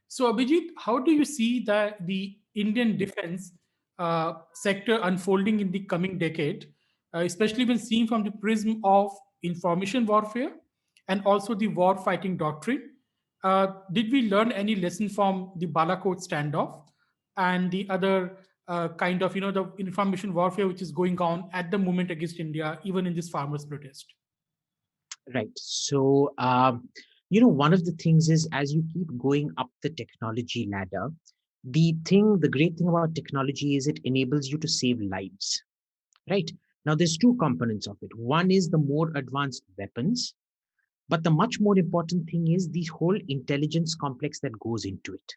So, Abhijit, how do you see the Indian defense sector unfolding in the coming decade, especially when seen from the prism of information warfare and also the war fighting doctrine? Did we learn any lesson from the Balakot standoff and the other kind of, the information warfare which is going on at the moment against India, even in this farmers' protest? Right. So, one of the things is as you keep going up the technology ladder, the great thing about technology is it enables you to save lives. Right. Now, there's two components of it. One is the more advanced weapons, but the much more important thing is the whole intelligence complex that goes into it.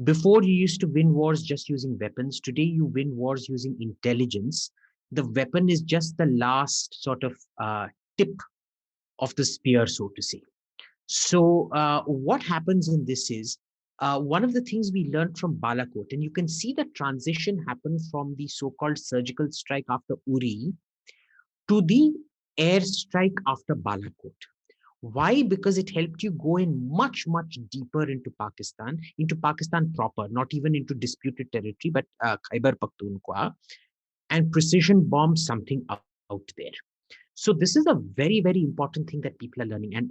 Before, you used to win wars just using weapons. Today, you win wars using intelligence. The weapon is just the last sort of tip of the spear, so to say. So, what happens in this is one of the things we learned from Balakot, and you can see the transition happen from the so called surgical strike after Uri to the air strike after Balakot. Why? Because it helped you go in much, much deeper into Pakistan proper, not even into disputed territory, but Khyber Pakhtunkhwa, and precision bomb something out there. So this is a very, very important thing that people are learning. And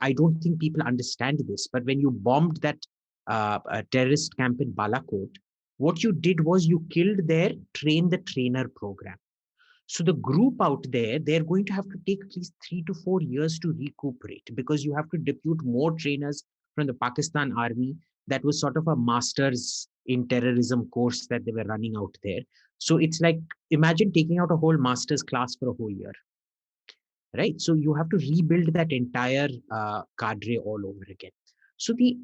I don't think people understand this, but when you bombed that terrorist camp in Balakot, what you did was you killed their train the trainer program. So the group out there, they're going to have to take at least 3 to 4 years to recuperate, because you have to depute more trainers from the Pakistan army. That was sort of a master's in terrorism course that they were running out there. So it's like, imagine taking out a whole master's class for a whole year, right? So you have to rebuild that entire cadre all over again. So the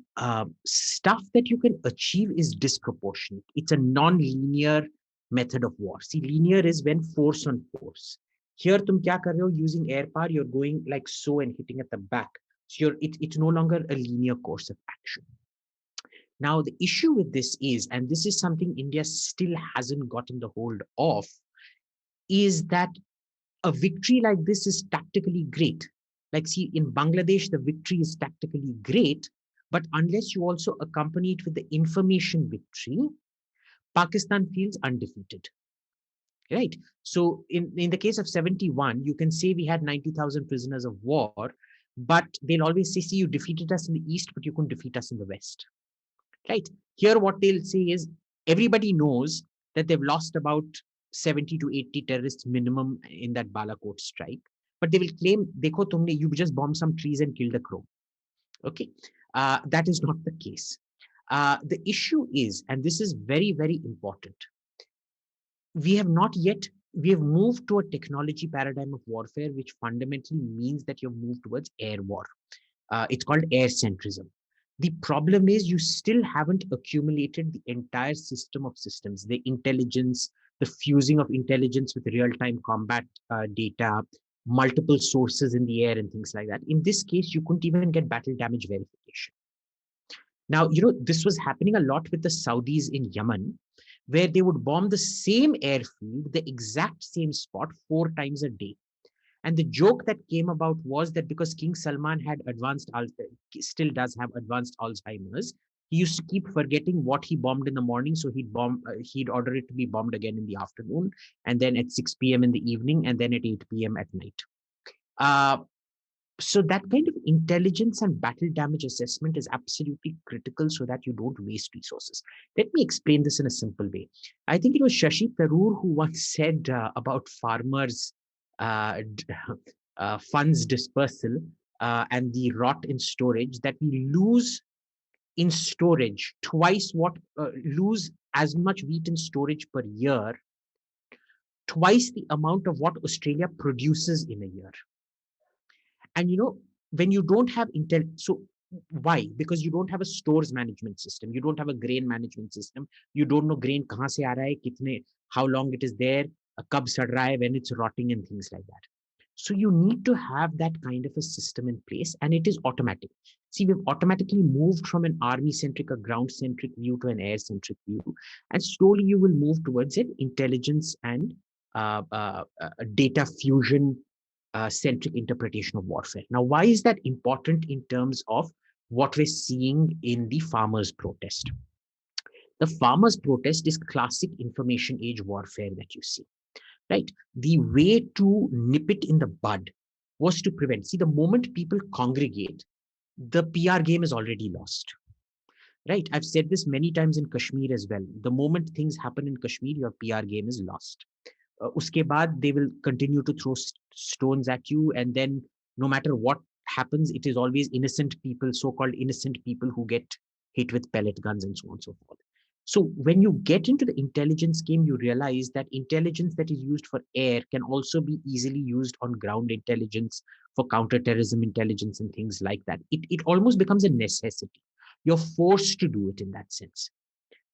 stuff that you can achieve is disproportionate. It's a non-linear method of war. See, linear is when force on force. Here, tum kya kar rahe ho? Using air power, you're going like so and hitting at the back. So it's no longer a linear course of action. Now, the issue with this is, and this is something India still hasn't gotten the hold of, is that a victory like this is tactically great. Like, see, in Bangladesh, the victory is tactically great, but unless you also accompany it with the information victory, Pakistan feels undefeated. Right. So, in the case of 71, you can say we had 90,000 prisoners of war, but they'll always say, see, you defeated us in the East, but you couldn't defeat us in the West. Right. Here, what they'll say is everybody knows that they've lost about 70 to 80 terrorists minimum in that Balakot strike, but they will claim, Dekho, tumne, you just bombed some trees and killed a crow. Okay. That is not the case. The issue is, and this is very, very important, we have not yet, we have moved to a technology paradigm of warfare, which fundamentally means that you've moved towards air war. It's called air centrism. The problem is you still haven't accumulated the entire system of systems, the intelligence, the fusing of intelligence with real-time combat data, multiple sources in the air and things like that. In this case, you couldn't even get battle damage verification. Now, this was happening a lot with the Saudis in Yemen, where they would bomb the same airfield, the exact same spot 4 times a day. And the joke that came about was that because King Salman had still does have advanced Alzheimer's, he used to keep forgetting what he bombed in the morning. So he'd order it to be bombed again in the afternoon, and then at 6 p.m. in the evening, and then at 8 p.m. at night. Uh, so that kind of intelligence and battle damage assessment is absolutely critical so that you don't waste resources. Let me explain this in a simple way. I think it was Shashi Tharoor who once said about farmers' uh, funds dispersal and the rot in storage, that we lose in storage twice what, lose as much wheat in storage per year, twice the amount of what Australia produces in a year. And when you don't have intel, so why? Because you don't have a stores management system, you don't have a grain management system, you don't know grain kahan se aa raha hai, kitne, how long it is there, kab sad raha hai, when it's rotting and things like that. So you need to have that kind of a system in place, and it is automatic. See, we've automatically moved from an army centric, a ground centric view to an air centric view, and slowly you will move towards an intelligence and data fusion centric interpretation of warfare. Now, why is that important in terms of what we're seeing in the farmers' protest. The farmers' protest is classic information age warfare that you see, right? The way to nip it in the bud was to prevent. See, the moment people congregate, the PR game is already lost, right? I've said this many times in Kashmir as well. The moment things happen in Kashmir, your PR game is lost. Uske baad, they will continue to throw stones at you, and then no matter what happens, it is always innocent people, so-called innocent people, who get hit with pellet guns and so on and so forth. So when you get into the intelligence game, you realize that intelligence that is used for air can also be easily used on ground intelligence, for counterterrorism intelligence and things like that. It almost becomes a necessity. You're forced to do it in that sense.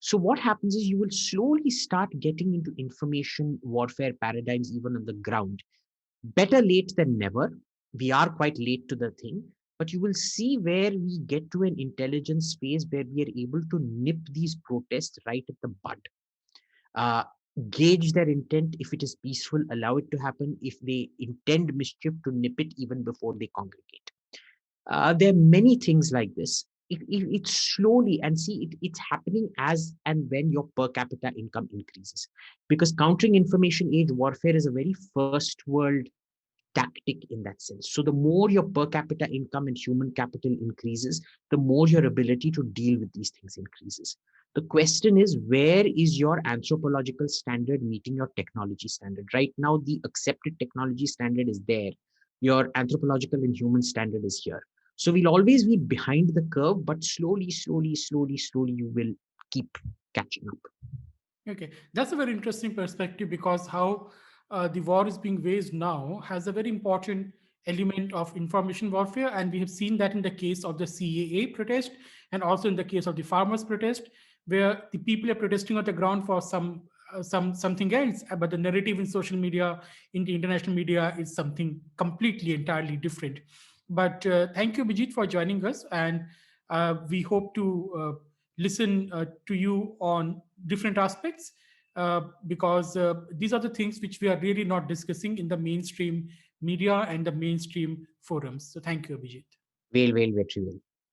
So what happens is you will slowly start getting into information warfare paradigms even on the ground. Better late than never. We are quite late to the thing, but you will see where we get to an intelligence phase where we are able to nip these protests right at the bud. Uh, Gauge their intent. If it is peaceful, allow it to happen. If they intend mischief, to nip it even before they congregate. There are many things like this. It's slowly, and see, it's happening as and when your per capita income increases. Because countering information age warfare is a very first world tactic in that sense. So the more your per capita income and human capital increases, the more your ability to deal with these things increases. The question is, where is your anthropological standard meeting your technology standard? Right now, the accepted technology standard is there. Your anthropological and human standard is here. So we'll always be behind the curve, but slowly, slowly, slowly, slowly, you will keep catching up. Okay, that's a very interesting perspective because how the war is being waged now has a very important element of information warfare, and we have seen that in the case of the CAA protest and also in the case of the farmers protest, where the people are protesting on the ground for something else, but the narrative in social media, in the international media, is something completely entirely different. But thank you, Bijit, for joining us, and we hope to listen to you on different aspects because these are the things which we are really not discussing in the mainstream media and the mainstream forums. So thank you, Abhijit. Well, well, very well.